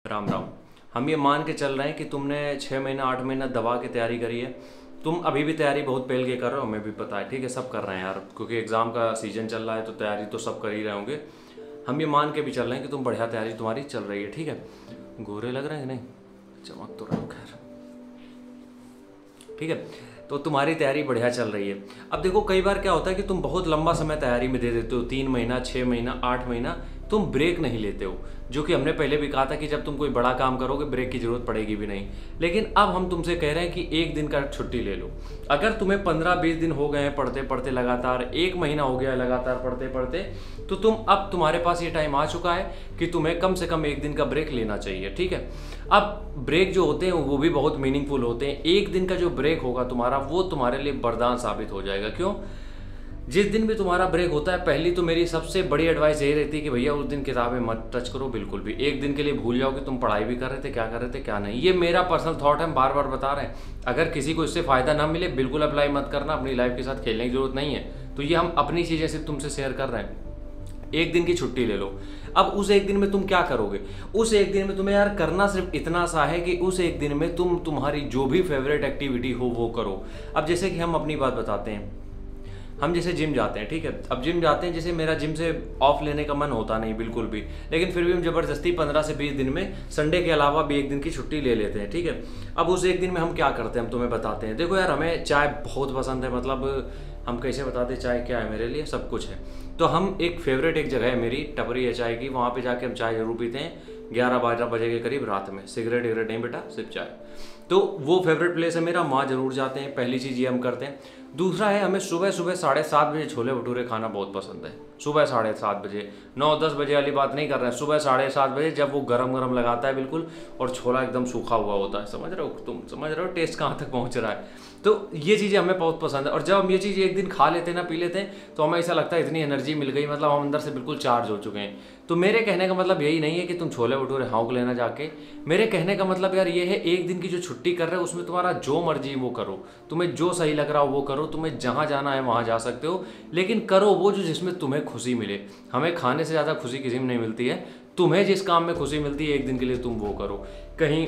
राम राम। हम ये मान के चल रहे हैं कि तुमने 6 महीना 8 महीना दबा के तैयारी करी है। तुम अभी भी तैयारी बहुत पहल के कर रहे हो, हमें भी पता है, ठीक है, सब कर रहे हैं यार, क्योंकि एग्ज़ाम का सीज़न चल रहा है तो तैयारी तो सब कर ही रहे होंगे। हम ये मान के भी चल रहे हैं कि तुम बढ़िया तैयारी तुम्हारी चल रही है, ठीक है। गोरे लग रहे हैं कि नहीं? चमक तो रहा हो, खैर ठीक है। तो तुम्हारी तैयारी बढ़िया चल रही है। अब देखो, कई बार क्या होता है कि तुम बहुत लंबा समय तैयारी में दे देते हो, 3 महीना 6 महीना 8 महीना, तुम ब्रेक नहीं लेते हो। जो कि हमने पहले भी कहा था कि जब तुम कोई बड़ा काम करोगे ब्रेक की जरूरत पड़ेगी भी नहीं। लेकिन अब हम तुमसे कह रहे हैं कि एक दिन का छुट्टी ले लो। अगर तुम्हें 15-20 दिन हो गए हैं पढ़ते पढ़ते लगातार, 1 महीना हो गया है लगातार पढ़ते पढ़ते, तो अब तुम्हारे पास ये टाइम आ चुका है कि तुम्हें कम से कम एक दिन का ब्रेक लेना चाहिए, ठीक है। अब ब्रेक जो होते हैं वो भी बहुत मीनिंगफुल होते हैं। एक दिन का जो ब्रेक होगा तुम्हारा, वो तुम्हारे लिए वरदान साबित हो जाएगा। क्यों? जिस दिन भी तुम्हारा ब्रेक होता है, पहली तो मेरी सबसे बड़ी एडवाइस यही रहती है कि भैया उस दिन किताबें मत टच करो बिल्कुल भी। एक दिन के लिए भूल जाओ कि तुम पढ़ाई भी कर रहे थे, क्या कर रहे थे क्या नहीं। ये मेरा पर्सनल थॉट है, हम बार बार बता रहे हैं। अगर किसी को इससे फ़ायदा ना मिले, बिल्कुल अप्लाई मत करना, अपनी लाइफ के साथ खेलने की जरूरत नहीं है। तो ये हम अपनी चीज़ें सिर्फ तुमसे शेयर कर रहे हैं। एक दिन की छुट्टी ले लो। अब उस एक दिन में तुम क्या करोगे? उस एक दिन में तुम्हें यार करना सिर्फ इतना सा है कि उस एक दिन में तुम तुम्हारी जो भी फेवरेट एक्टिविटी हो वो करो। अब जैसे कि हम अपनी बात बताते हैं, हम जैसे जिम जाते हैं, ठीक है। अब जिम जाते हैं, जैसे मेरा जिम से ऑफ लेने का मन होता नहीं बिल्कुल भी, लेकिन फिर भी हम ज़बरदस्ती 15 से 20 दिन में संडे के अलावा भी एक दिन की छुट्टी ले लेते हैं, ठीक है। अब उस एक दिन में हम क्या करते हैं, हम तुम्हें बताते हैं। देखो यार, हमें चाय बहुत पसंद है, मतलब हम कैसे बताते हैं चाय क्या है मेरे लिए, सब कुछ है। तो हम एक फेवरेट एक जगह है मेरी, टपरी है चाय की, वहाँ पे जाके हम चाय जरूर पीते हैं 11-12 बजे के करीब रात में। सिगरेट विगरेट नहीं बेटा, सिर्फ चाय। तो वो फेवरेट प्लेस है मेरा, वहाँ जरूर जाते हैं। पहली चीज़ ये हम करते हैं। दूसरा है, हमें सुबह सुबह 7:30 बजे छोले भटूरे खाना बहुत पसंद है। सुबह 7:30 बजे, 9-10 बजे वाली बात नहीं कर रहे हैं, सुबह 7:30 बजे, जब वो गरम गरम लगाता है बिल्कुल, और छोला एकदम सूखा हुआ होता है। समझ रहे हो तुम? समझ रहे हो टेस्ट कहाँ तक पहुँच रहा है? तो ये चीज़ें हमें बहुत पसंद है। और जब हम ये चीज़ एक दिन खा लेते हैं ना, पी लेते हैं, तो हमें ऐसा लगता है इतनी एनर्जी मिल गई, मतलब हम अंदर से बिल्कुल चार्ज हो चुके हैं। तो मेरे कहने का मतलब यही नहीं है कि तुम छोले भटूरे हाँक लेना जाके। मेरे कहने का मतलब यार ये है, एक दिन की जो छुट्टी कर रहे हो उसमें तुम्हारा जो मर्जी वो करो, तुम्हें जो सही लग रहा हो वो करो, तुम्हें जहाँ जाना है वहाँ जा सकते हो, लेकिन करो वो जो जिसमें तुम्हें खुशी मिले। हमें खाने से ज़्यादा खुशी किसी में नहीं मिलती है। तुम्हें जिस काम में खुशी मिलती है एक दिन के लिए तुम वो करो। कहीं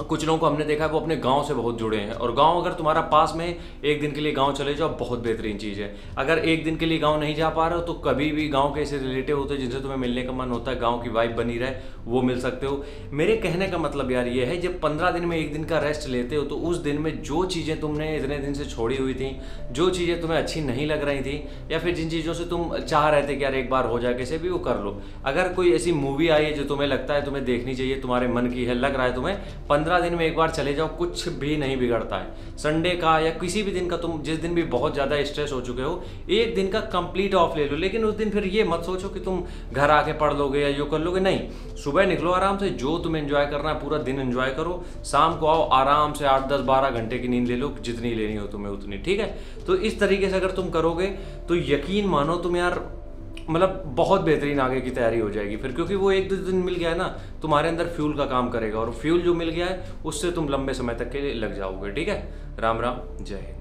कुछ लोगों को हमने देखा है वो अपने गांव से बहुत जुड़े हैं, और गांव अगर तुम्हारा पास में, एक दिन के लिए गांव चले जाओ, बहुत बेहतरीन चीज़ है। अगर एक दिन के लिए गांव नहीं जा पा रहे हो तो कभी भी गांव के ऐसे रिलेटिव होते हैं जिनसे तुम्हें मिलने का मन होता है, गांव की वाइब बनी रहे, वो मिल सकते हो। मेरे कहने का मतलब यार ये है, जब 15 दिन में एक दिन का रेस्ट लेते हो तो उस दिन में जो चीज़ें तुमने इतने दिन से छोड़ी हुई थी, जो चीज़ें तुम्हें अच्छी नहीं लग रही थी, या फिर जिन चीज़ों से तुम चाह रहे थे कि यार एक बार हो जाए कैसे भी, वो कर लो। अगर कोई ऐसी मूवी आई है जो तुम्हें लगता है तुम्हें देखनी चाहिए, तुम्हारे मन की है, लग रहा है तुम्हें, 15 दिन में एक बार चले जाओ, कुछ भी नहीं बिगड़ता है। संडे का या किसी भी दिन का, तुम जिस दिन भी बहुत ज़्यादा स्ट्रेस हो चुके हो, एक दिन का कंप्लीट ऑफ ले लो। लेकिन उस दिन फिर ये मत सोचो कि तुम घर आके पढ़ लोगे या यो कर लोगे, नहीं। सुबह निकलो आराम से, जो तुम्हें एंजॉय करना है पूरा दिन एंजॉय करो, शाम को आओ आराम से 8-10-12 घंटे की नींद ले लो, जितनी लेनी हो तुम्हें उतनी, ठीक है। तो इस तरीके से अगर तुम करोगे तो यकीन मानो तुम यार, मतलब बहुत बेहतरीन आगे की तैयारी हो जाएगी फिर, क्योंकि वो 1-2 दिन मिल गया है ना, तुम्हारे अंदर फ्यूल का काम करेगा, और फ्यूल जो मिल गया है उससे तुम लंबे समय तक के लिए लग जाओगे, ठीक है। राम राम, जय हिंद।